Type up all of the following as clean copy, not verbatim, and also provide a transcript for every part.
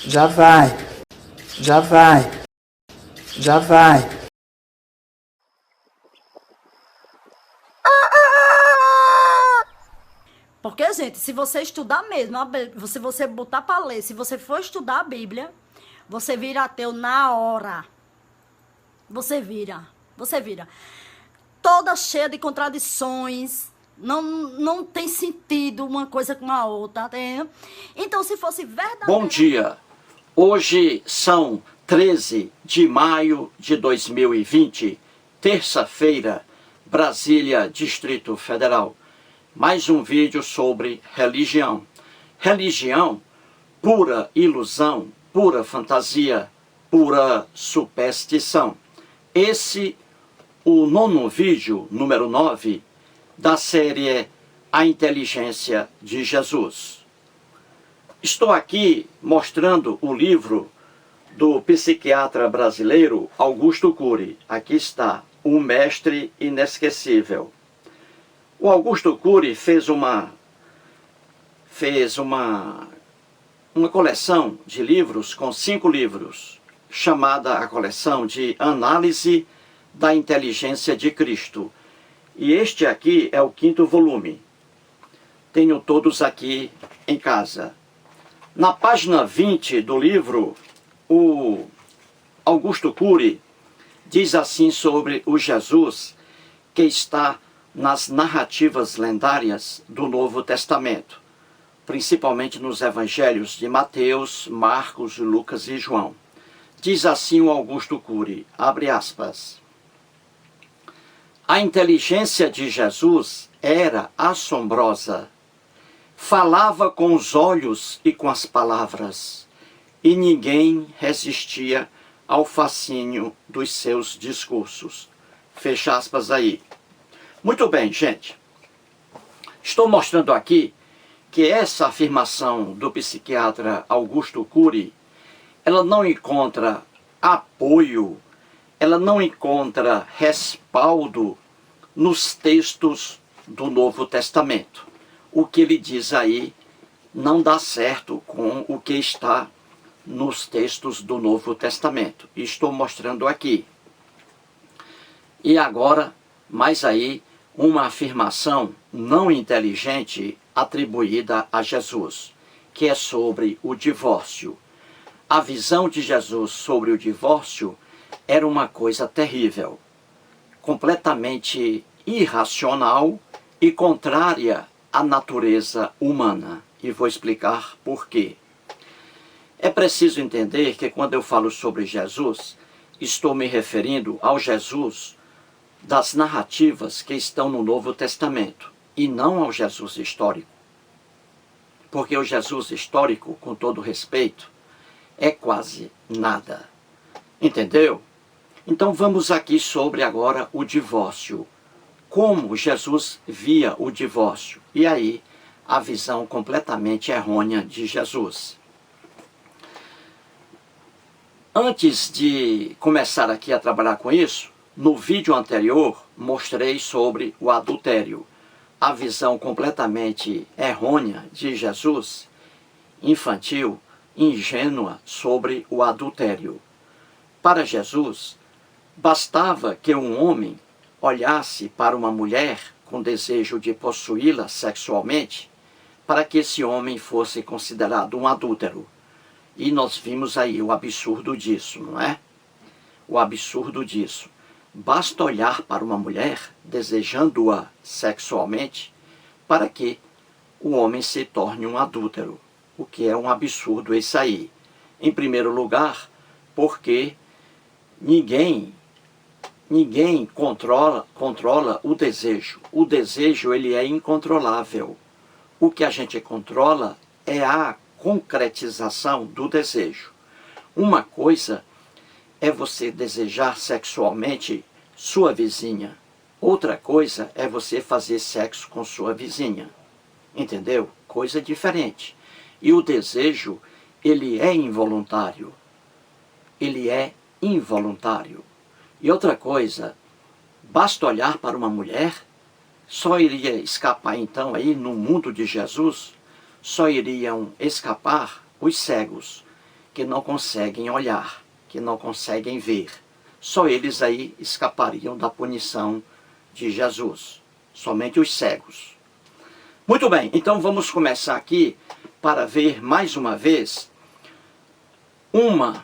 Já vai, já vai, já vai. Porque, gente, se você estudar mesmo, se você botar para ler, se você for estudar a Bíblia, você vira ateu na hora. Você vira. Toda cheia de contradições, não tem sentido uma coisa com a outra, tá entendendo? Então, se fosse verdadeiro... Bom dia, hoje são 13 de maio de 2020, terça-feira, Brasília, Distrito Federal. Mais um vídeo sobre religião. Religião, pura ilusão, pura fantasia, pura superstição. Esse, o nono vídeo, número 9, da série A Inteligência de Jesus. Estou aqui mostrando o livro do psiquiatra brasileiro Augusto Cury. Aqui está, O Mestre Inesquecível. O Augusto Cury fez uma coleção de livros com 5 livros, chamada a coleção de Análise da Inteligência de Cristo. E este aqui é o 5º volume. Tenho todos aqui em casa. Na página 20 do livro, o Augusto Cury diz assim sobre o Jesus que está nas narrativas lendárias do Novo Testamento, principalmente nos evangelhos de Mateus, Marcos, Lucas e João. Diz assim o Augusto Cury, abre aspas: a inteligência de Jesus era assombrosa. Falava com os olhos e com as palavras, e ninguém resistia ao fascínio dos seus discursos. Fecha aspas aí. Muito bem, gente. Estou mostrando aqui que essa afirmação do psiquiatra Augusto Cury, ela não encontra apoio, ela não encontra respaldo nos textos do Novo Testamento. O que ele diz aí não dá certo com o que está nos textos do Novo Testamento. Estou mostrando aqui. E agora, mais aí, uma afirmação não inteligente atribuída a Jesus, que é sobre o divórcio. A visão de Jesus sobre o divórcio era uma coisa terrível, completamente irracional e contrária à natureza humana. E vou explicar por quê. É preciso entender que quando eu falo sobre Jesus, estou me referindo ao Jesus das narrativas que estão no Novo Testamento, e não ao Jesus histórico. Porque o Jesus histórico, com todo respeito, é quase nada. Entendeu? Então vamos aqui sobre agora o divórcio. Como Jesus via o divórcio. E aí, a visão completamente errônea de Jesus. Antes de começar aqui a trabalhar com isso, no vídeo anterior mostrei sobre o adultério. A visão completamente errônea de Jesus, infantil, ingênua sobre o adultério. Para Jesus, bastava que um homem olhasse para uma mulher com desejo de possuí-la sexualmente, para que esse homem fosse considerado um adúltero. E nós vimos aí o absurdo disso, não é? O absurdo disso. Basta olhar para uma mulher, desejando-a sexualmente, para que o homem se torne um adúltero. O que é um absurdo isso aí. Em primeiro lugar, porque ninguém controla o desejo. O desejo, ele é incontrolável. O que a gente controla é a concretização do desejo. Uma coisa é você desejar sexualmente sua vizinha. Outra coisa é você fazer sexo com sua vizinha. Entendeu? Coisa diferente. E o desejo, ele é involuntário. Ele é involuntário. E outra coisa, basta olhar para uma mulher, só iria escapar então aí no mundo de Jesus, só iriam escapar os cegos, que não conseguem olhar, que não conseguem ver. Só eles aí escapariam da punição de Jesus. Somente os cegos. Muito bem, então vamos começar aqui para ver mais uma vez uma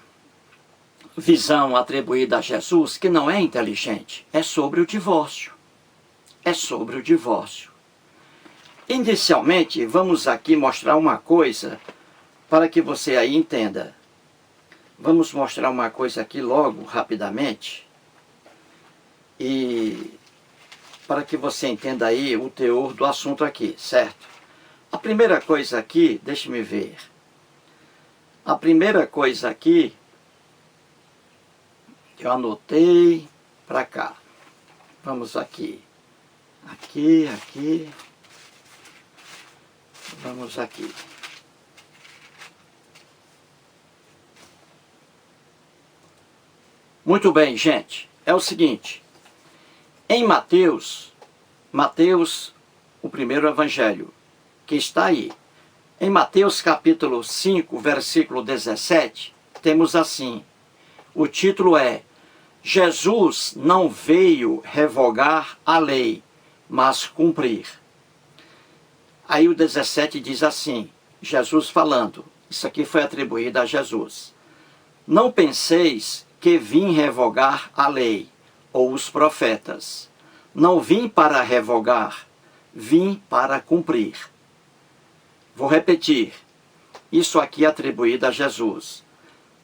visão atribuída a Jesus que não é inteligente. É sobre o divórcio. É sobre o divórcio. Inicialmente, vamos aqui mostrar uma coisa para que você aí entenda. Vamos mostrar uma coisa aqui logo, rapidamente. E para que você entenda aí o teor do assunto aqui, certo? A primeira coisa aqui, deixe-me ver. A primeira coisa aqui, eu anotei para cá. Vamos aqui. Aqui. Vamos aqui. Muito bem, gente. É o seguinte. Em Mateus, o primeiro evangelho, que está aí. Em Mateus capítulo 5, versículo 17, temos assim. O título é: Jesus não veio revogar a lei, mas cumprir. Aí o 17 diz assim, Jesus falando, isso aqui foi atribuído a Jesus. Não penseis que vim revogar a lei, ou os profetas. Não vim para revogar, vim para cumprir. Vou repetir, isso aqui é atribuído a Jesus.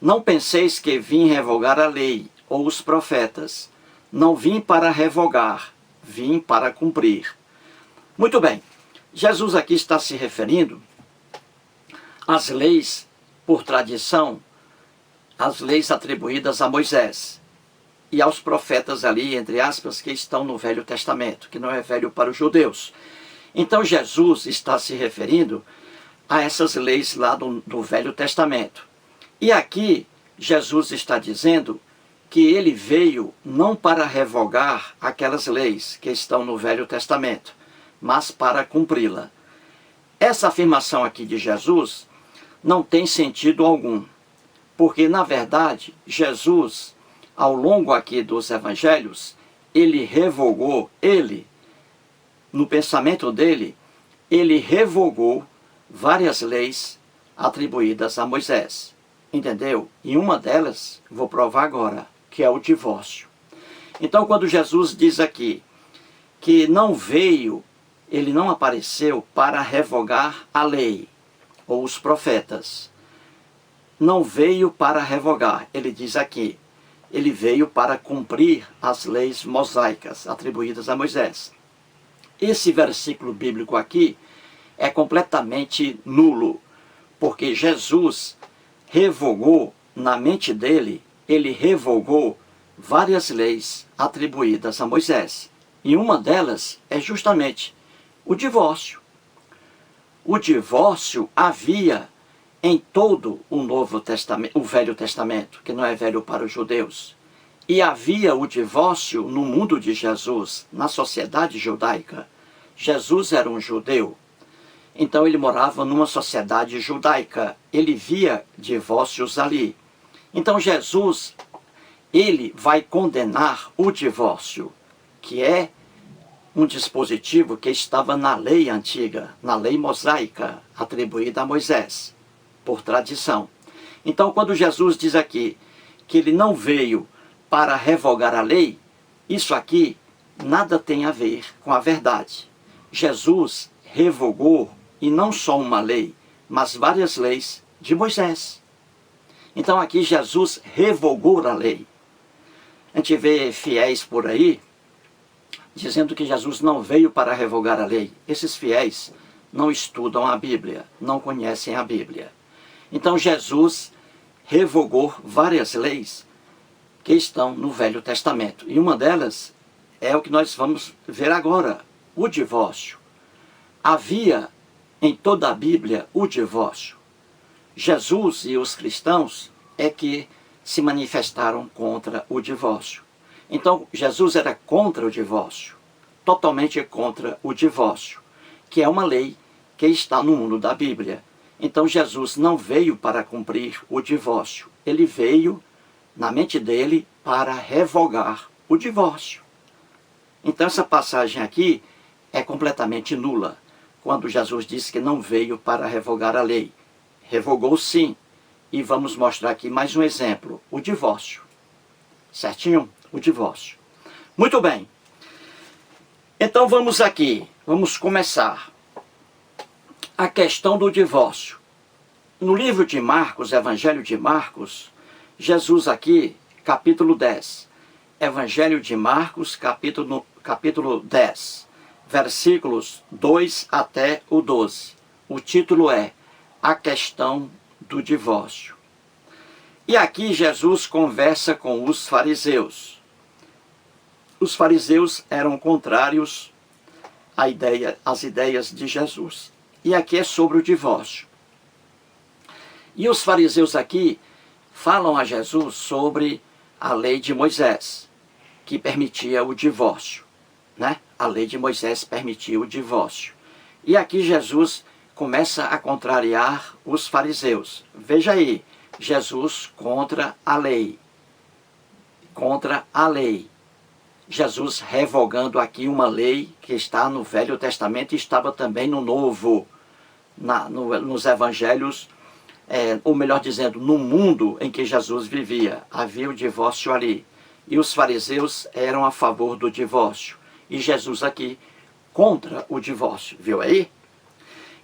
Não penseis que vim revogar a lei, ou os profetas. Não vim para revogar, vim para cumprir. Muito bem, Jesus aqui está se referindo às leis, por tradição, as leis atribuídas a Moisés e aos profetas ali, entre aspas, que estão no Velho Testamento, que não é velho para os judeus. Então Jesus está se referindo a essas leis lá do Velho Testamento. E aqui Jesus está dizendo que ele veio não para revogar aquelas leis que estão no Velho Testamento, mas para cumpri-la. Essa afirmação aqui de Jesus não tem sentido algum, porque, na verdade, Jesus, ao longo aqui dos evangelhos, ele revogou, no pensamento dele, ele revogou várias leis atribuídas a Moisés. Entendeu? E uma delas, vou provar agora, que é o divórcio. Então, quando Jesus diz aqui que não veio, ele não apareceu para revogar a lei, ou os profetas. Não veio para revogar, ele diz aqui. Ele veio para cumprir as leis mosaicas atribuídas a Moisés. Esse versículo bíblico aqui é completamente nulo, porque Jesus revogou, na mente dele, ele revogou várias leis atribuídas a Moisés. E uma delas é justamente o divórcio. O divórcio havia em todo o Novo Testamento, o Velho Testamento, que não é velho para os judeus. E havia o divórcio no mundo de Jesus, na sociedade judaica. Jesus era um judeu. Então ele morava numa sociedade judaica. Ele via divórcios ali. Então Jesus, ele vai condenar o divórcio, que é um dispositivo que estava na lei antiga, na lei mosaica, atribuída a Moisés, por tradição. Então, quando Jesus diz aqui que ele não veio para revogar a lei, isso aqui nada tem a ver com a verdade. Jesus revogou, e não só uma lei, mas várias leis de Moisés. Então aqui Jesus revogou a lei. A gente vê fiéis por aí dizendo que Jesus não veio para revogar a lei. Esses fiéis não estudam a Bíblia, não conhecem a Bíblia. Então Jesus revogou várias leis que estão no Velho Testamento. E uma delas é o que nós vamos ver agora, o divórcio. Havia em toda a Bíblia o divórcio. Jesus e os cristãos é que se manifestaram contra o divórcio. Então, Jesus era contra o divórcio, totalmente contra o divórcio, que é uma lei que está no mundo da Bíblia. Então Jesus não veio para cumprir o divórcio. Ele veio, na mente dele, para revogar o divórcio. Então essa passagem aqui é completamente nula. Quando Jesus disse que não veio para revogar a lei. Revogou sim. E vamos mostrar aqui mais um exemplo. O divórcio. Certinho? O divórcio. Muito bem. Então vamos aqui. Vamos começar. A questão do divórcio. No livro de Marcos, Evangelho de Marcos, Jesus aqui, capítulo 10. Evangelho de Marcos, capítulo 10, versículos 2 até o 12. O título é A Questão do Divórcio. E aqui Jesus conversa com os fariseus. Os fariseus eram contrários às ideias de Jesus. E aqui é sobre o divórcio. E os fariseus aqui falam a Jesus sobre a lei de Moisés, que permitia o divórcio, né? A lei de Moisés permitia o divórcio. E aqui Jesus começa a contrariar os fariseus. Veja aí, Jesus contra a lei. Contra a lei. Jesus revogando aqui uma lei que está no Velho Testamento e estava também no Novo, nos Evangelhos, ou melhor dizendo, no mundo em que Jesus vivia. Havia o divórcio ali. E os fariseus eram a favor do divórcio. E Jesus aqui contra o divórcio. Viu aí?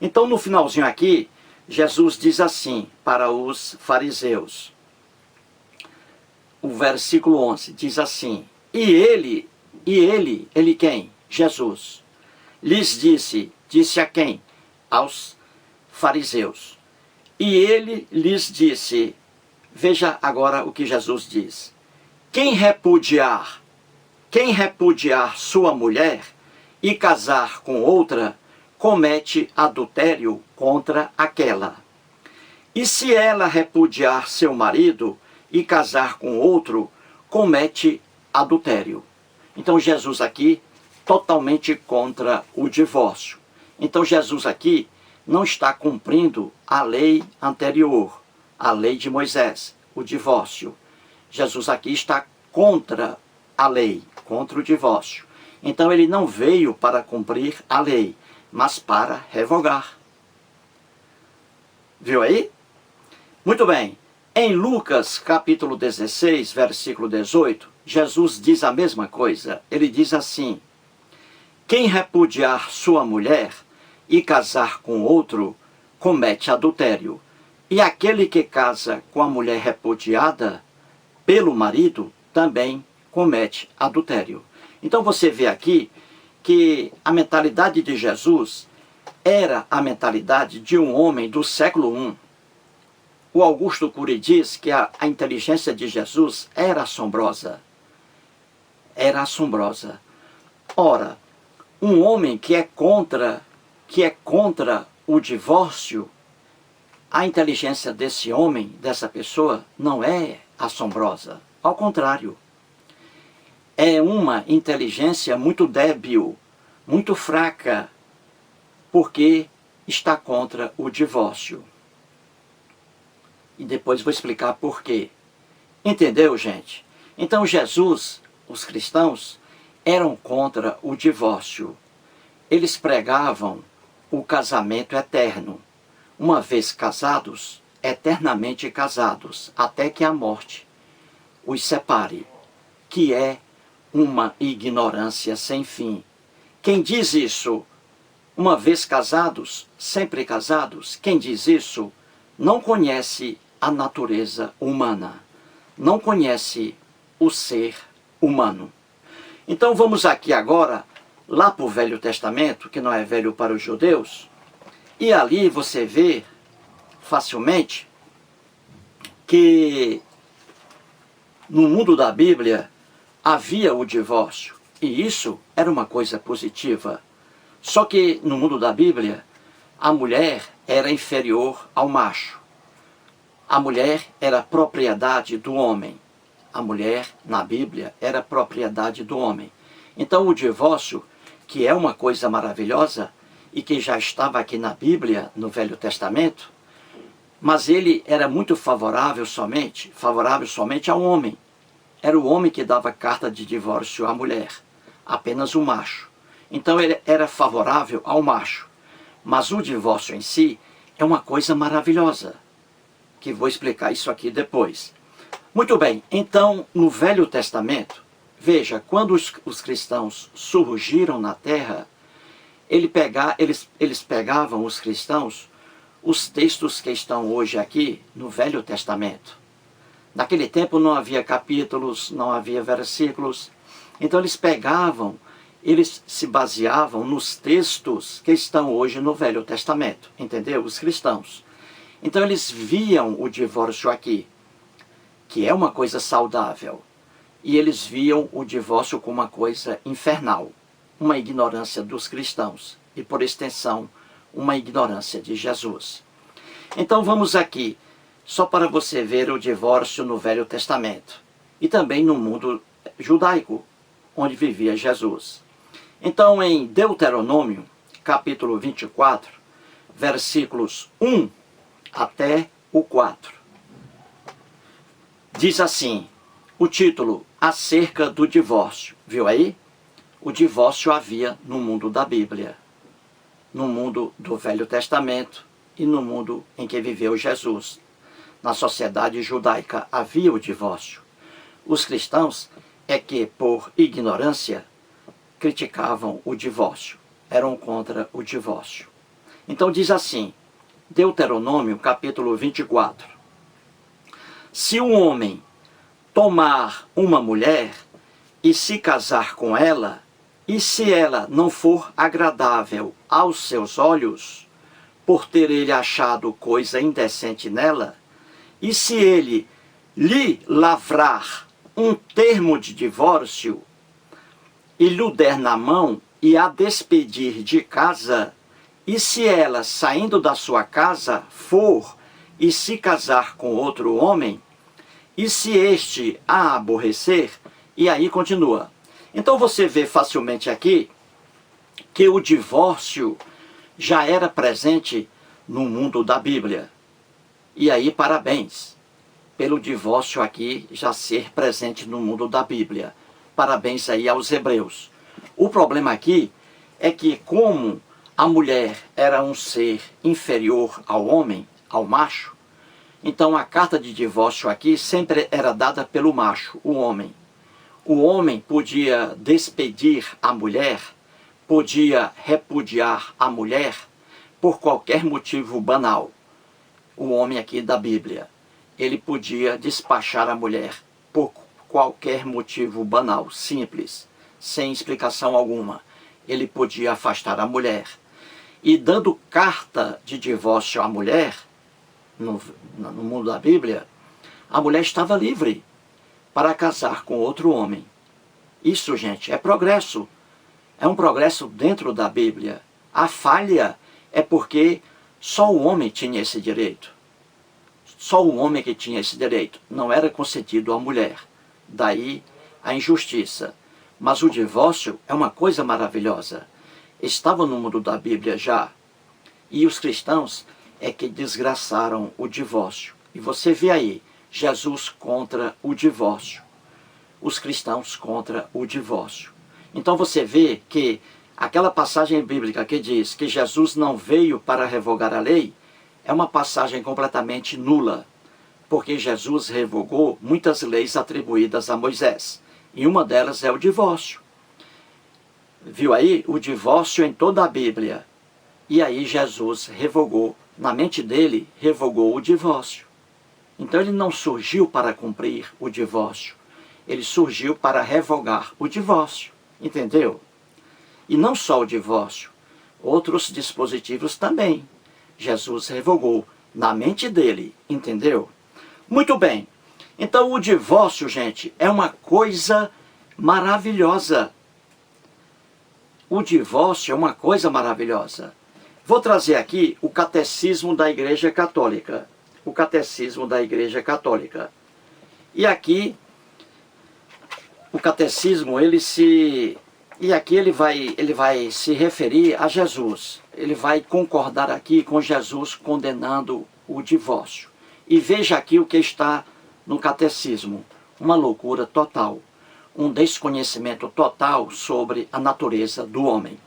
Então, no finalzinho aqui, Jesus diz assim para os fariseus. O versículo 11 diz assim: E ele quem? Jesus. Lhes disse a quem? Aos fariseus. E ele lhes disse, veja agora o que Jesus diz. Quem repudiar sua mulher e casar com outra, comete adultério contra aquela. E se ela repudiar seu marido e casar com outro, comete adultério. Então Jesus aqui, totalmente contra o divórcio. Então Jesus aqui não está cumprindo a lei anterior, a lei de Moisés, o divórcio. Jesus aqui está contra a lei, contra o divórcio. Então ele não veio para cumprir a lei, mas para revogar. Viu aí? Muito bem. Em Lucas capítulo 16, versículo 18, Jesus diz a mesma coisa. Ele diz assim: quem repudiar sua mulher e casar com outro, comete adultério. E aquele que casa com a mulher repudiada pelo marido, também comete adultério. Então você vê aqui que a mentalidade de Jesus era a mentalidade de um homem do século I. O Augusto Cury diz que a inteligência de Jesus era assombrosa. Era assombrosa. Ora, um homem que é contra o divórcio, a inteligência desse homem, dessa pessoa, não é assombrosa. Ao contrário, é uma inteligência muito débil, muito fraca, porque está contra o divórcio. E depois vou explicar por quê. Entendeu, gente? Então Jesus, os cristãos, eram contra o divórcio. Eles pregavam o casamento eterno. Uma vez casados, eternamente casados, até que a morte os separe, que é uma ignorância sem fim. Quem diz isso, uma vez casados, sempre casados, quem diz isso, não conhece a natureza humana, não conhece o ser humano. Então vamos aqui agora, lá para o Velho Testamento, que não é velho para os judeus, e ali você vê facilmente que no mundo da Bíblia havia o divórcio, e isso era uma coisa positiva. Só que no mundo da Bíblia, a mulher era inferior ao macho. A mulher era propriedade do homem. A mulher, na Bíblia, era propriedade do homem. Então o divórcio, que é uma coisa maravilhosa, e que já estava aqui na Bíblia, no Velho Testamento, Mas ele era muito favorável somente ao homem. Era o homem que dava carta de divórcio à mulher, apenas o macho. Então ele era favorável ao macho. Mas o divórcio em si é uma coisa maravilhosa, que vou explicar isso aqui depois. Muito bem, então no Velho Testamento, veja, quando os cristãos surgiram na terra, eles pegavam, os cristãos, os textos que estão hoje aqui no Velho Testamento. Naquele tempo não havia capítulos, não havia versículos. Então eles se baseavam nos textos que estão hoje no Velho Testamento, entendeu? Os cristãos. Então eles viam o divórcio aqui, que é uma coisa saudável. E eles viam o divórcio como uma coisa infernal, uma ignorância dos cristãos e, por extensão, uma ignorância de Jesus. Então vamos aqui, só para você ver o divórcio no Velho Testamento e também no mundo judaico, onde vivia Jesus. Então em Deuteronômio, capítulo 24, versículos 1 até o 4, diz assim, o título, acerca do divórcio. Viu aí? O divórcio havia no mundo da Bíblia, no mundo do Velho Testamento e no mundo em que viveu Jesus. Na sociedade judaica havia o divórcio. Os cristãos é que, por ignorância, criticavam o divórcio, eram contra o divórcio. Então diz assim, Deuteronômio capítulo 24. Se um homem tomar uma mulher e se casar com ela, e se ela não for agradável aos seus olhos, por ter ele achado coisa indecente nela, e se ele lhe lavrar um termo de divórcio, e lhe der na mão e a despedir de casa, e se ela, saindo da sua casa, for e se casar com outro homem, e se este a aborrecer, e aí continua. Então você vê facilmente aqui que o divórcio já era presente no mundo da Bíblia. E aí parabéns pelo divórcio aqui já ser presente no mundo da Bíblia. Parabéns aí aos hebreus. O problema aqui é que como a mulher era um ser inferior ao homem, ao macho, então a carta de divórcio aqui sempre era dada pelo macho, o homem. O homem podia despedir a mulher, podia repudiar a mulher por qualquer motivo banal. O homem aqui da Bíblia, ele podia despachar a mulher por qualquer motivo banal, simples, sem explicação alguma. Ele podia afastar a mulher. E dando carta de divórcio à mulher, no mundo da Bíblia, a mulher estava livre para casar com outro homem. Isso, gente, é progresso. É um progresso dentro da Bíblia. A falha é porque só o homem tinha esse direito. Só o homem que tinha esse direito. Não era concedido à mulher. Daí a injustiça. Mas o divórcio é uma coisa maravilhosa. Estava no mundo da Bíblia já. E os cristãos é que desgraçaram o divórcio. E você vê aí, Jesus contra o divórcio. Os cristãos contra o divórcio. Então você vê que aquela passagem bíblica que diz que Jesus não veio para revogar a lei, é uma passagem completamente nula. Porque Jesus revogou muitas leis atribuídas a Moisés. E uma delas é o divórcio. Viu aí? O divórcio em toda a Bíblia. E aí Jesus revogou, na mente dele, revogou o divórcio. Então ele não surgiu para cumprir o divórcio. Ele surgiu para revogar o divórcio. Entendeu? E não só o divórcio, outros dispositivos também. Jesus revogou na mente dele. Entendeu? Muito bem. Então o divórcio, gente, é uma coisa maravilhosa. O divórcio é uma coisa maravilhosa. Vou trazer aqui o Catecismo da Igreja Católica. O Catecismo da Igreja Católica. E aqui, o Catecismo, ele vai se referir a Jesus. Ele vai concordar aqui com Jesus condenando o divórcio. E veja aqui o que está no catecismo. Uma loucura total. Um desconhecimento total sobre a natureza do homem.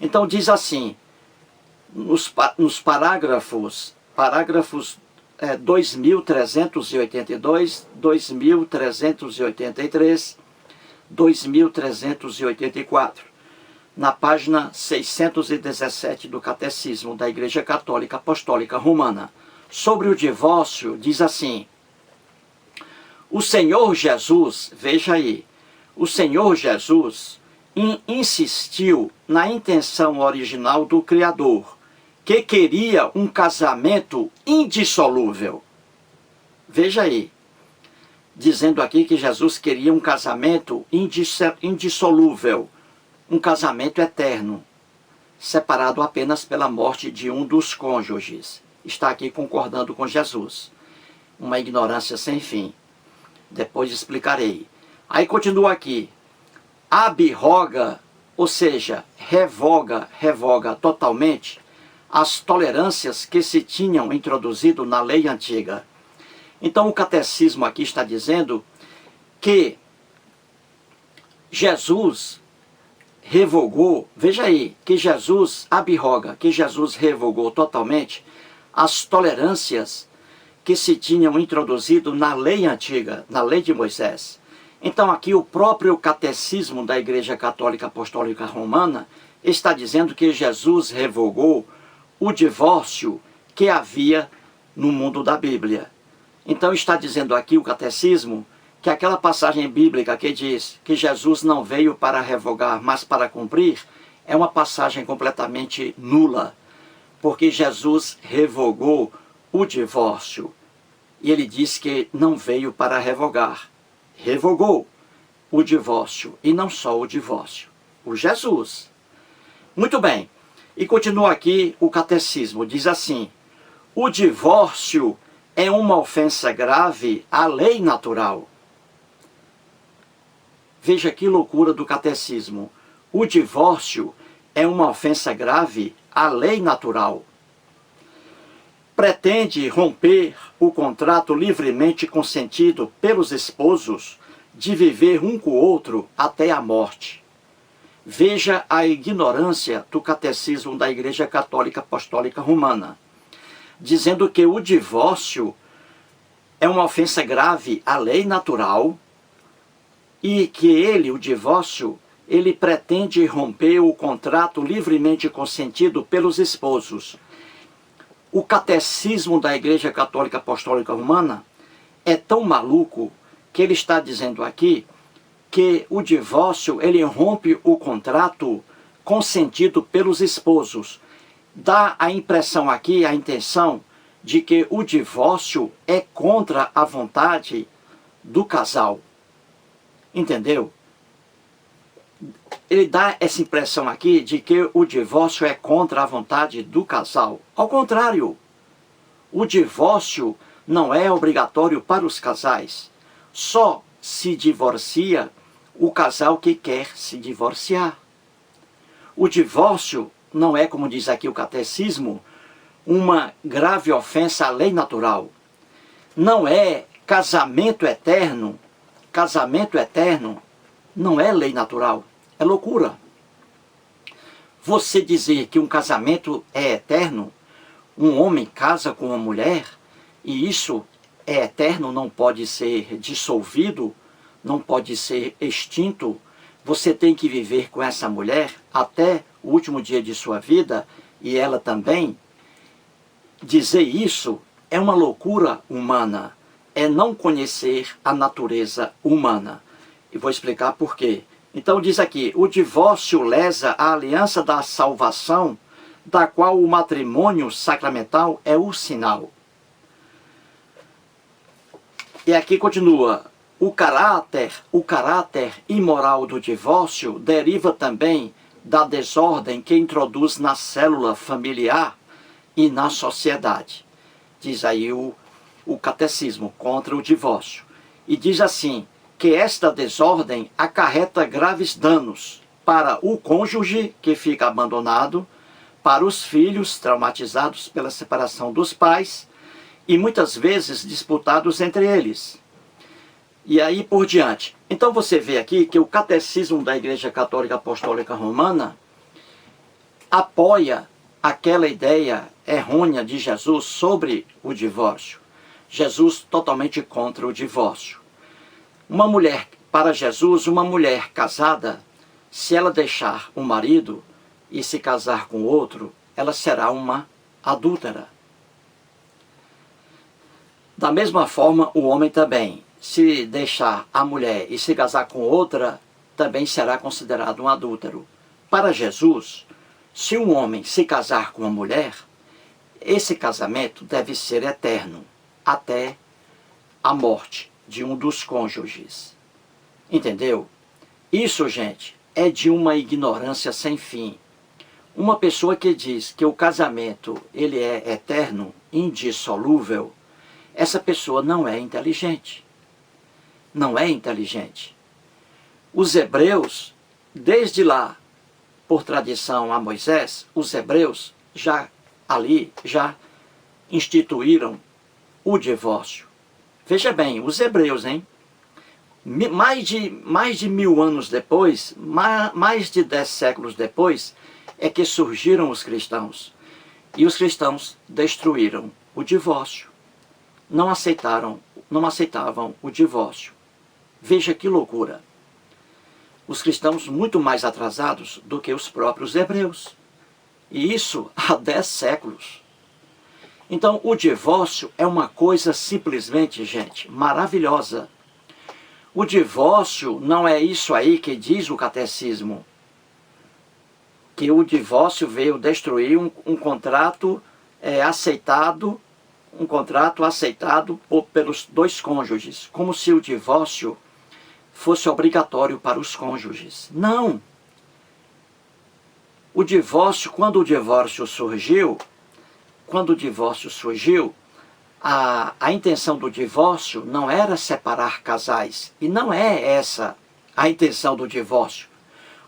Então diz assim, nos parágrafos 2382, 2383, 2384, na página 617 do Catecismo da Igreja Católica Apostólica Romana. Sobre o divórcio, diz assim: o Senhor Jesus, veja aí, o Senhor Jesus insistiu na intenção original do Criador, que queria um casamento indissolúvel. Veja aí, dizendo aqui que Jesus queria um casamento indissolúvel, um casamento eterno, separado apenas pela morte de um dos cônjuges. Está aqui concordando com Jesus. Uma ignorância sem fim. Depois explicarei. Aí continua aqui. Abroga, ou seja, revoga totalmente as tolerâncias que se tinham introduzido na lei antiga. Então o catecismo aqui está dizendo que Jesus revogou, veja aí, que Jesus abroga, que Jesus revogou totalmente as tolerâncias que se tinham introduzido na lei antiga, na lei de Moisés. Então aqui o próprio catecismo da Igreja Católica Apostólica Romana está dizendo que Jesus revogou o divórcio que havia no mundo da Bíblia. Então está dizendo aqui o catecismo que aquela passagem bíblica que diz que Jesus não veio para revogar, mas para cumprir, é uma passagem completamente nula, porque Jesus revogou o divórcio. E ele diz que não veio para revogar. Revogou o divórcio, e não só o divórcio, o Jesus. Muito bem, e continua aqui o catecismo, diz assim: o divórcio é uma ofensa grave à lei natural. Veja que loucura do catecismo. O divórcio é uma ofensa grave à lei natural. Pretende romper o contrato livremente consentido pelos esposos de viver um com o outro até a morte. Veja a ignorância do catecismo da Igreja Católica Apostólica Romana, dizendo que o divórcio é uma ofensa grave à lei natural e que o divórcio, ele pretende romper o contrato livremente consentido pelos esposos. O catecismo da Igreja Católica Apostólica Romana é tão maluco que ele está dizendo aqui que o divórcio, ele rompe o contrato consentido pelos esposos. Dá a impressão aqui, a intenção, de que o divórcio é contra a vontade do casal. Entendeu? Ele dá essa impressão aqui de que o divórcio é contra a vontade do casal. Ao contrário, o divórcio não é obrigatório para os casais. Só se divorcia o casal que quer se divorciar. O divórcio não é, como diz aqui o catecismo, uma grave ofensa à lei natural. Não é casamento eterno. Casamento eterno não é lei natural. É loucura. Você dizer que um casamento é eterno, um homem casa com uma mulher, e isso é eterno, não pode ser dissolvido, não pode ser extinto, você tem que viver com essa mulher até o último dia de sua vida, e ela também. Dizer isso é uma loucura humana, é não conhecer a natureza humana. E vou explicar por quê. Então diz aqui, o divórcio lesa a aliança da salvação, da qual o matrimônio sacramental é o sinal. E aqui continua, o caráter imoral do divórcio deriva também da desordem que introduz na célula familiar e na sociedade. Diz aí o catecismo contra o divórcio. E diz assim, que esta desordem acarreta graves danos para o cônjuge que fica abandonado, para os filhos traumatizados pela separação dos pais, e muitas vezes disputados entre eles. E aí por diante. Então você vê aqui que o Catecismo da Igreja Católica Apostólica Romana apoia aquela ideia errônea de Jesus sobre o divórcio. Jesus totalmente contra o divórcio. Uma mulher, para Jesus, uma mulher casada, se ela deixar o marido e se casar com outro, ela será uma adúltera. Da mesma forma, o homem também, se deixar a mulher e se casar com outra, também será considerado um adúltero. Para Jesus, se um homem se casar com uma mulher, esse casamento deve ser eterno, até a morte de um dos cônjuges. Entendeu? Isso, gente, é de uma ignorância sem fim. Uma pessoa que diz que o casamento ele é eterno, indissolúvel, essa pessoa não é inteligente. Não é inteligente. Os hebreus, desde lá, por tradição a Moisés, os hebreus já instituíram o divórcio. Veja bem, os hebreus, hein? Mais de 1000 anos depois, mais de 10 séculos depois, é que surgiram os cristãos. E os cristãos destruíram o divórcio. Não aceitavam o divórcio. Veja que loucura. Os cristãos muito mais atrasados do que os próprios hebreus. E isso há 10 séculos. Então, o divórcio é uma coisa simplesmente, gente, maravilhosa. O divórcio não é isso aí que diz o catecismo. Que o divórcio veio destruir um contrato aceitado, pelos dois cônjuges. Como se o divórcio fosse obrigatório para os cônjuges. Não! O divórcio, quando o divórcio surgiu, a intenção do divórcio não era separar casais. E não é essa a intenção do divórcio.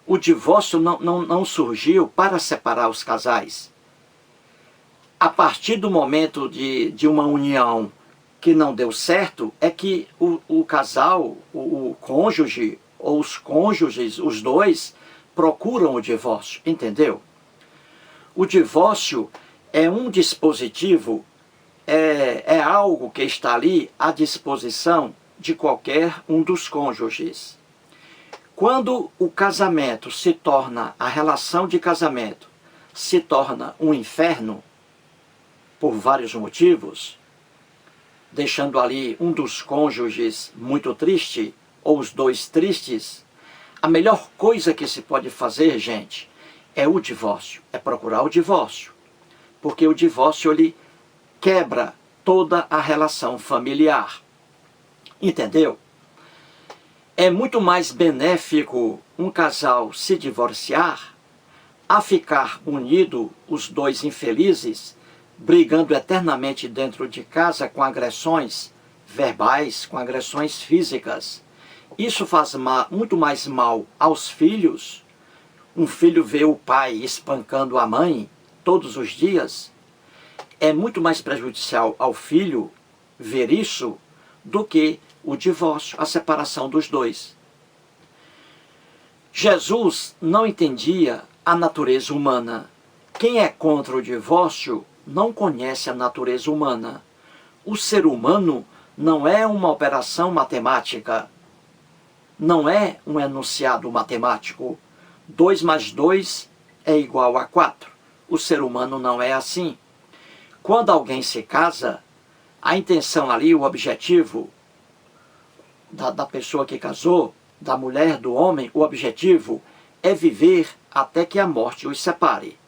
O divórcio não surgiu para separar os casais. A partir do momento de uma união que não deu certo, é que o casal, o cônjuge, ou os cônjuges, os dois, procuram o divórcio, entendeu? O divórcio é um dispositivo, é algo que está ali à disposição de qualquer um dos cônjuges. Quando o casamento se torna, a relação de casamento se torna um inferno, por vários motivos, deixando ali um dos cônjuges muito triste, ou os dois tristes, a melhor coisa que se pode fazer, gente, é o divórcio, é procurar o divórcio. Porque o divórcio, ele quebra toda a relação familiar. Entendeu? É muito mais benéfico um casal se divorciar a ficar unido, os dois infelizes, brigando eternamente dentro de casa com agressões verbais, com agressões físicas. Isso faz muito mais mal aos filhos. Um filho vê o pai espancando a mãe todos os dias. É muito mais prejudicial ao filho ver isso do que o divórcio, a separação dos dois. Jesus não entendia a natureza humana. Quem é contra o divórcio não conhece a natureza humana. O ser humano não é uma operação matemática. Não é um enunciado matemático. 2 mais 2 é igual a 4. O ser humano não é assim. Quando alguém se casa, a intenção ali, o objetivo da pessoa que casou, da mulher, do homem, o objetivo é viver até que a morte os separe.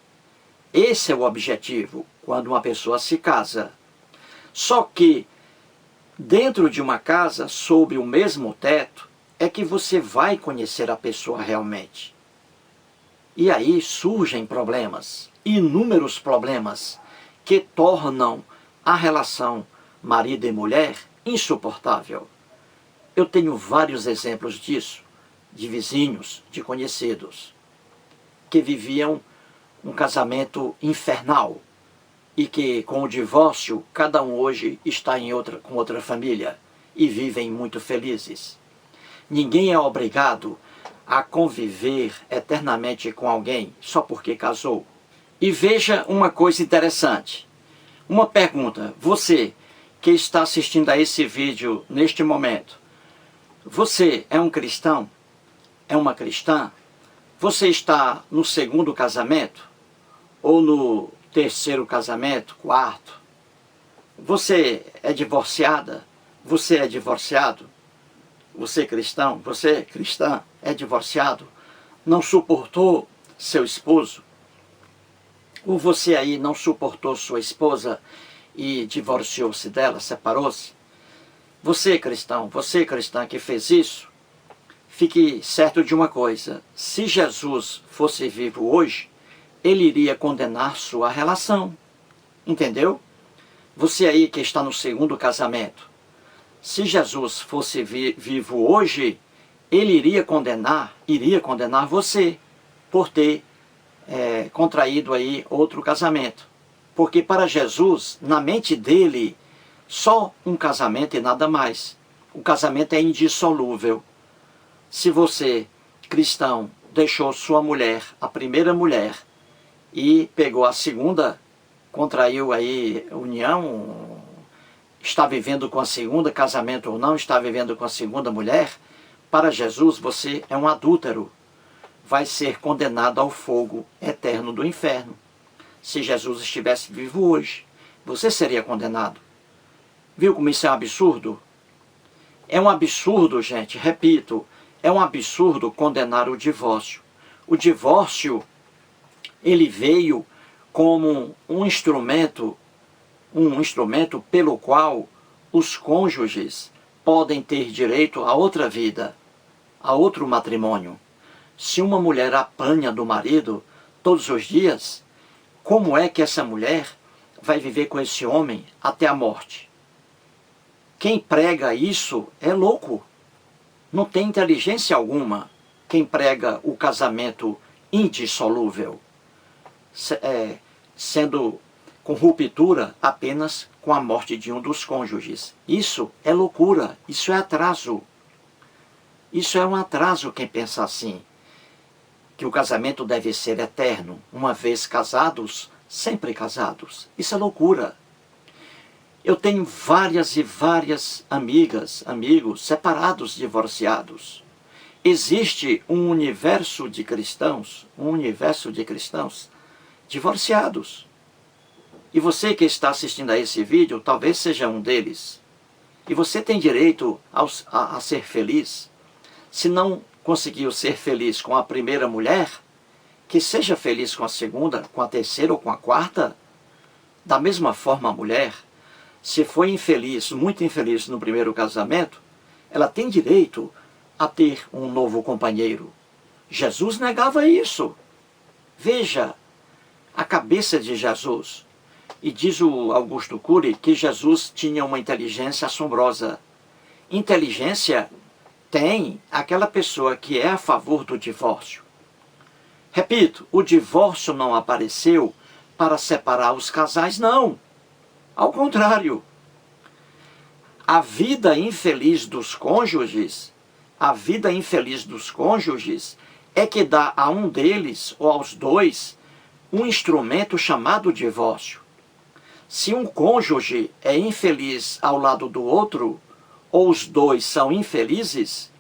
Esse é o objetivo quando uma pessoa se casa. Só que dentro de uma casa, sob o mesmo teto, é que você vai conhecer a pessoa realmente. E aí surgem problemas, inúmeros problemas, que tornam a relação marido e mulher insuportável. Eu tenho vários exemplos disso, de vizinhos, de conhecidos, que viviam um casamento infernal. e que com o divórcio cada um hoje está com outra família e vivem muito felizes. Ninguém é obrigado a conviver eternamente com alguém só porque casou. E veja uma coisa interessante. Uma pergunta. Você que está assistindo a esse vídeo neste momento, você é um cristão? É uma cristã? Você está no segundo casamento? Ou no terceiro casamento? Quarto? Você é divorciada? Você é divorciado? Você cristão? Você cristã? É divorciado? Não suportou seu esposo? Ou você aí não suportou sua esposa e divorciou-se dela, separou-se? Você cristão, você cristã que fez isso, fique certo de uma coisa: se Jesus fosse vivo hoje, ele iria condenar sua relação. Entendeu? Você aí que está no segundo casamento, se Jesus fosse vivo hoje, ele iria condenar você por ter contraído aí outro casamento. Porque para Jesus, na mente dele, só um casamento e nada mais. O casamento é indissolúvel. Se você, cristão, deixou sua mulher, a primeira mulher, e pegou a segunda, contraiu aí união, está vivendo com a segunda, casamento ou não, está vivendo com a segunda mulher, para Jesus você é um adúltero. Vai ser condenado ao fogo eterno do inferno. Se Jesus estivesse vivo hoje, você seria condenado. Viu como isso é um absurdo? É um absurdo, gente, repito, é um absurdo condenar o divórcio. O divórcio, ele veio como um instrumento pelo qual os cônjuges podem ter direito a outra vida, a outro matrimônio. Se uma mulher apanha do marido todos os dias, como é que essa mulher vai viver com esse homem até a morte? Quem prega isso é louco. Não tem inteligência alguma quem prega o casamento indissolúvel, sendo com ruptura apenas com a morte de um dos cônjuges. Isso é loucura, isso é atraso. Isso é um atraso quem pensa assim, que o casamento deve ser eterno, uma vez casados, sempre casados. Isso é loucura. Eu tenho várias e várias amigas, amigos separados, divorciados. Existe um universo de cristãos divorciados. E você que está assistindo a esse vídeo, talvez seja um deles. E você tem direito a ser feliz. Se não conseguiu ser feliz com a primeira mulher, que seja feliz com a segunda, com a terceira ou com a quarta. Da mesma forma, a mulher, se foi infeliz, muito infeliz no primeiro casamento, ela tem direito a ter um novo companheiro. Jesus negava isso. Veja a cabeça de Jesus. E diz o Augusto Cury que Jesus tinha uma inteligência assombrosa. Inteligência tem aquela pessoa que é a favor do divórcio. Repito, o divórcio não apareceu para separar os casais, não. Ao contrário. A vida infeliz dos cônjuges é que dá a um deles, ou aos dois, um instrumento chamado divórcio. Se um cônjuge é infeliz ao lado do outro, ou os dois são infelizes,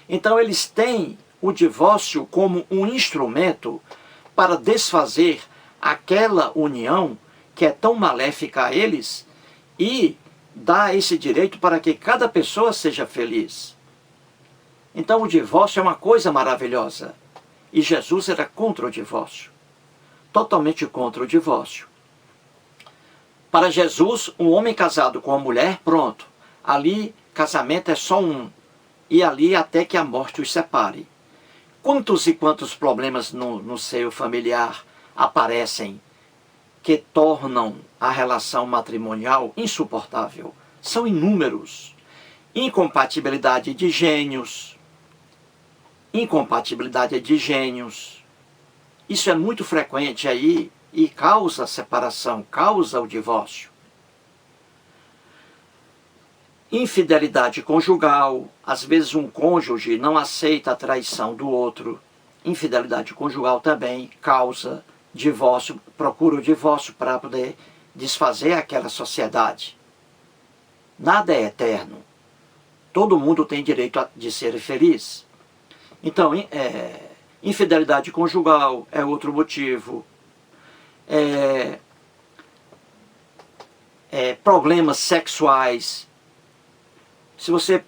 então eles têm o divórcio como um instrumento para desfazer aquela união que é tão maléfica a eles e dar esse direito para que cada pessoa seja feliz. Então o divórcio é uma coisa maravilhosa. E Jesus era contra o divórcio. Totalmente contra o divórcio. Para Jesus, um homem casado com uma mulher, pronto. Ali, casamento é só um. E ali até que a morte os separe. Quantos e quantos problemas no seio familiar aparecem que tornam a relação matrimonial insuportável? São inúmeros. Incompatibilidade de gênios. Isso é muito frequente aí e causa a separação, causa o divórcio. Infidelidade conjugal, às vezes um cônjuge não aceita a traição do outro. Infidelidade conjugal também causa divórcio, procura o divórcio para poder desfazer aquela sociedade. Nada é eterno. Todo mundo tem direito de ser feliz. Então, infidelidade conjugal é outro motivo. Problemas sexuais. Se você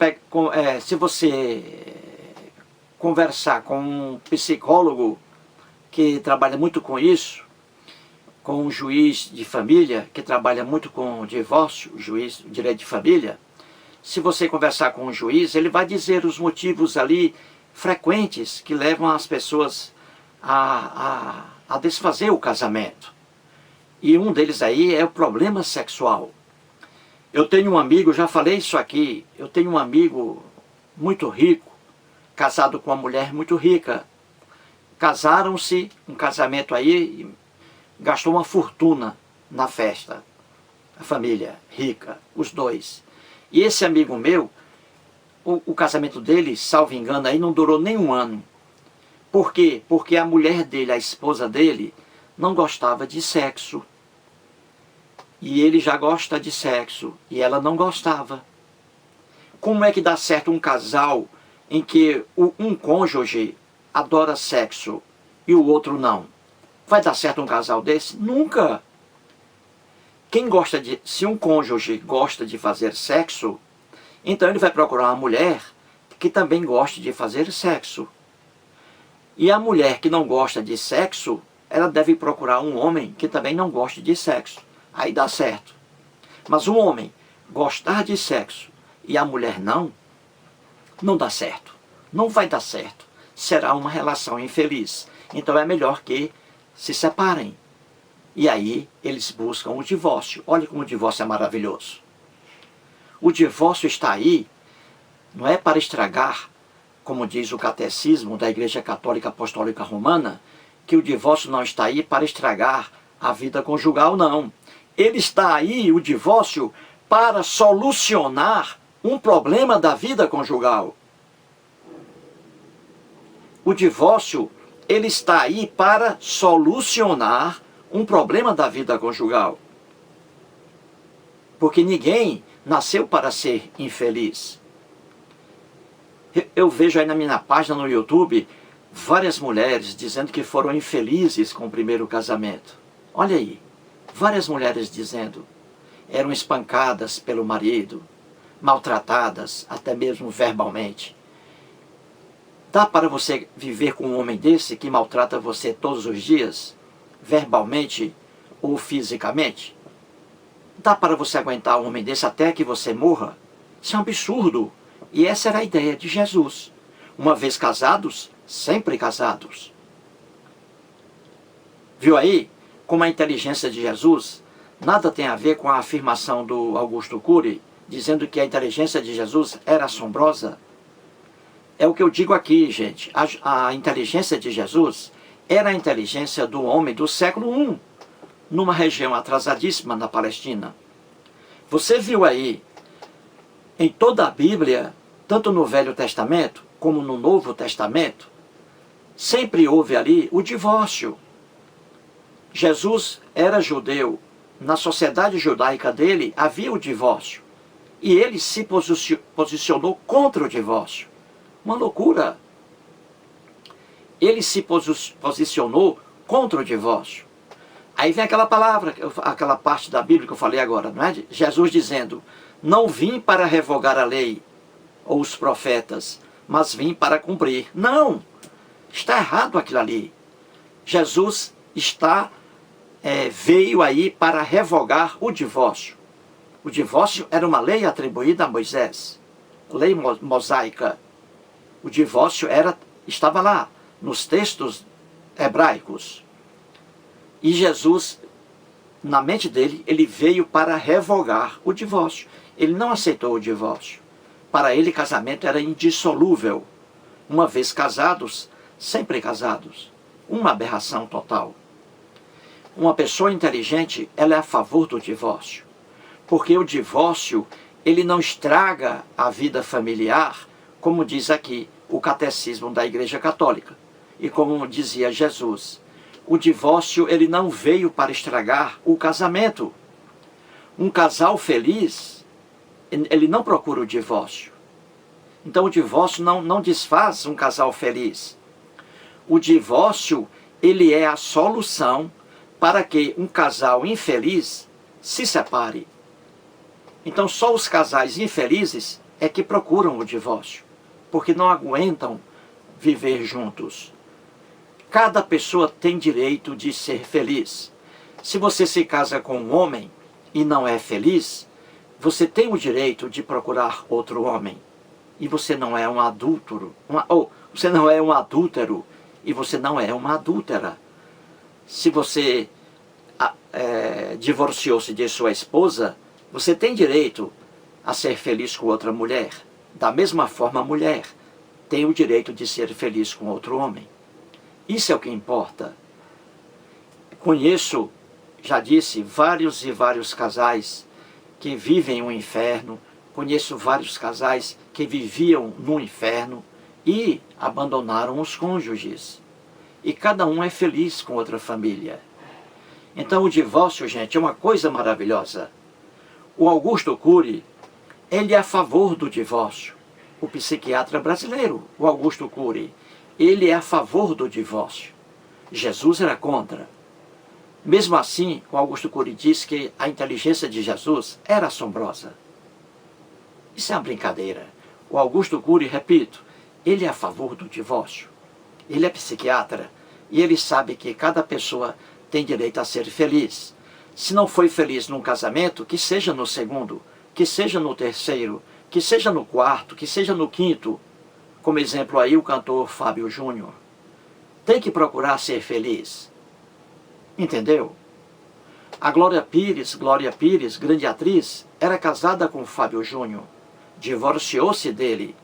conversar com um psicólogo que trabalha muito com isso, com um juiz de família que trabalha muito com divórcio, juiz de direito de família, se você conversar com um juiz, ele vai dizer os motivos ali frequentes que levam as pessoas a desfazer o casamento. E um deles aí é o problema sexual. Eu tenho um amigo, já falei isso aqui, eu tenho um amigo muito rico, casado com uma mulher muito rica. Casaram-se, um casamento aí, gastou uma fortuna na festa. A família rica, os dois. E esse amigo meu, o casamento dele, salvo engano, aí não durou nem um ano. Por quê? Porque a mulher dele, a esposa dele, não gostava de sexo. E ele já gosta de sexo, e ela não gostava. Como é que dá certo um casal em que um cônjuge adora sexo e o outro não? Vai dar certo um casal desse? Nunca! Se um cônjuge gosta de fazer sexo, então ele vai procurar uma mulher que também goste de fazer sexo. E a mulher que não gosta de sexo, ela deve procurar um homem que também não goste de sexo. Aí dá certo. Mas um homem gostar de sexo e a mulher não dá certo. Não vai dar certo. Será uma relação infeliz. Então é melhor que se separem. E aí eles buscam o divórcio. Olha como o divórcio é maravilhoso. O divórcio está aí, não é para estragar, como diz o catecismo da Igreja Católica Apostólica Romana, que o divórcio não está aí para estragar a vida conjugal, não. Ele está aí, o divórcio, para solucionar um problema da vida conjugal. O divórcio, ele está aí para solucionar um problema da vida conjugal. Porque ninguém nasceu para ser infeliz. Eu vejo aí na minha página no YouTube várias mulheres dizendo que foram infelizes com o primeiro casamento. Olha aí, várias mulheres dizendo eram espancadas pelo marido, maltratadas, até mesmo verbalmente. Dá para você viver com um homem desse que maltrata você todos os dias, verbalmente ou fisicamente? Dá para você aguentar um homem desse até que você morra? Isso é um absurdo. E essa era a ideia de Jesus. Uma vez casados, sempre casados. Viu aí como a inteligência de Jesus nada tem a ver com a afirmação do Augusto Cury, dizendo que a inteligência de Jesus era assombrosa? É o que eu digo aqui, gente. A inteligência de Jesus era a inteligência do homem do século I, numa região atrasadíssima na Palestina. Você viu aí, em toda a Bíblia, tanto no Velho Testamento como no Novo Testamento, sempre houve ali o divórcio. Jesus era judeu. Na sociedade judaica dele havia o divórcio. E ele se posicionou contra o divórcio. Uma loucura. Ele se posicionou contra o divórcio. Aí vem aquela palavra, aquela parte da Bíblia que eu falei agora, não é? Jesus dizendo, não vim para revogar a lei ou os profetas, mas vim para cumprir. Não! Está errado aquilo ali. Jesus veio aí para revogar o divórcio. O divórcio era uma lei atribuída a Moisés, lei mosaica. O divórcio estava lá, nos textos hebraicos. E Jesus, na mente dele, ele veio para revogar o divórcio. Ele não aceitou o divórcio. Para ele, casamento era indissolúvel. Uma vez casados, sempre casados. Uma aberração total. uma pessoa inteligente, ela é a favor do divórcio. Porque o divórcio, ele não estraga a vida familiar, como diz aqui o catecismo da Igreja Católica. E como dizia Jesus, o divórcio, ele não veio para estragar o casamento. Um casal feliz, ele não procura o divórcio. Então o divórcio não desfaz um casal feliz. O divórcio, ele é a solução para que um casal infeliz se separe. Então só os casais infelizes é que procuram o divórcio, porque não aguentam viver juntos. Cada pessoa tem direito de ser feliz. Se você se casa com um homem e não é feliz, você tem o direito de procurar outro homem. E você não é um adúltero, você não é um adúltero e você não é uma adúltera. Se você divorciou-se de sua esposa, você tem direito a ser feliz com outra mulher. Da mesma forma, a mulher tem o direito de ser feliz com outro homem. Isso é o que importa. Conheço, já disse, vários e vários casais que vivem um inferno. Conheço vários casais que viviam no inferno e abandonaram os cônjuges. E cada um é feliz com outra família. Então o divórcio, gente, é uma coisa maravilhosa. O Augusto Cury, ele é a favor do divórcio. O psiquiatra brasileiro, o Augusto Cury, ele é a favor do divórcio. Jesus era contra. Mesmo assim, o Augusto Cury diz que a inteligência de Jesus era assombrosa. Isso é uma brincadeira. O Augusto Cury, repito, ele é a favor do divórcio. Ele é psiquiatra e ele sabe que cada pessoa tem direito a ser feliz. Se não foi feliz num casamento, que seja no segundo, que seja no terceiro, que seja no quarto, que seja no quinto. Como exemplo aí o cantor Fábio Júnior. Tem que procurar ser feliz. Entendeu? A Glória Pires, grande atriz, era casada com Fábio Júnior. Divorciou-se dele.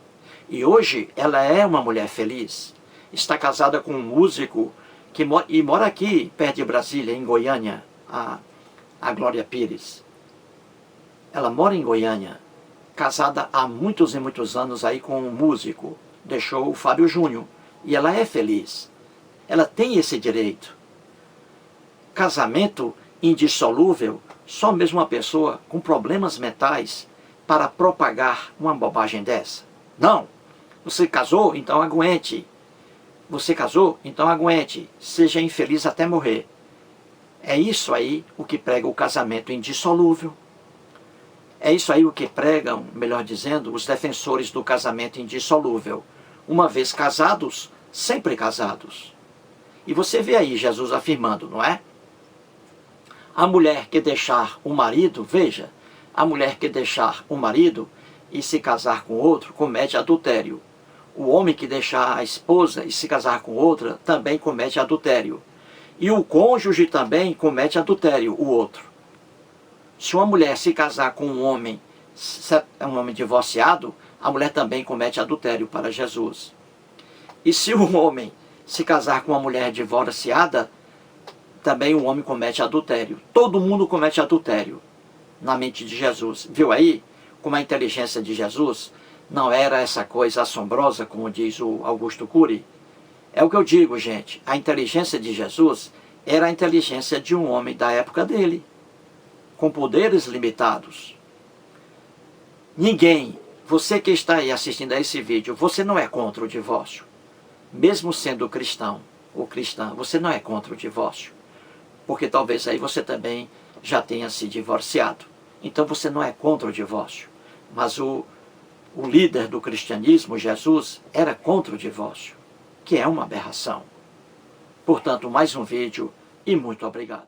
E hoje ela é uma mulher feliz. Está casada com um músico que mora aqui, perto de Brasília, em Goiânia, a Glória Pires. Ela mora em Goiânia, casada há muitos e muitos anos aí com um músico. Deixou o Fábio Júnior. E ela é feliz. Ela tem esse direito. Casamento indissolúvel, só mesmo uma pessoa com problemas mentais para propagar uma bobagem dessa. Não. Você casou? Então aguente. Você casou? Então aguente. Seja infeliz até morrer. É isso aí o que prega o casamento indissolúvel. É isso aí o que pregam, melhor dizendo, os defensores do casamento indissolúvel. Uma vez casados, sempre casados. E você vê aí Jesus afirmando, não é? A mulher que deixar o marido, veja, a mulher que deixar o marido e se casar com outro, comete adultério. O homem que deixar a esposa e se casar com outra, também comete adultério. E o cônjuge também comete adultério, o outro. Se uma mulher se casar com um homem divorciado, a mulher também comete adultério para Jesus. E se um homem se casar com uma mulher divorciada, também o homem comete adultério. Todo mundo comete adultério na mente de Jesus. Viu aí como a inteligência de Jesus não era essa coisa assombrosa, como diz o Augusto Cury? É o que eu digo, gente. A inteligência de Jesus era a inteligência de um homem da época dele, com poderes limitados. Ninguém, você que está aí assistindo a esse vídeo, você não é contra o divórcio. Mesmo sendo cristão ou cristã, você não é contra o divórcio. Porque talvez aí você também já tenha se divorciado. Então você não é contra o divórcio. Mas o líder do cristianismo, Jesus, era contra o divórcio, que é uma aberração. Portanto, mais um vídeo e muito obrigado.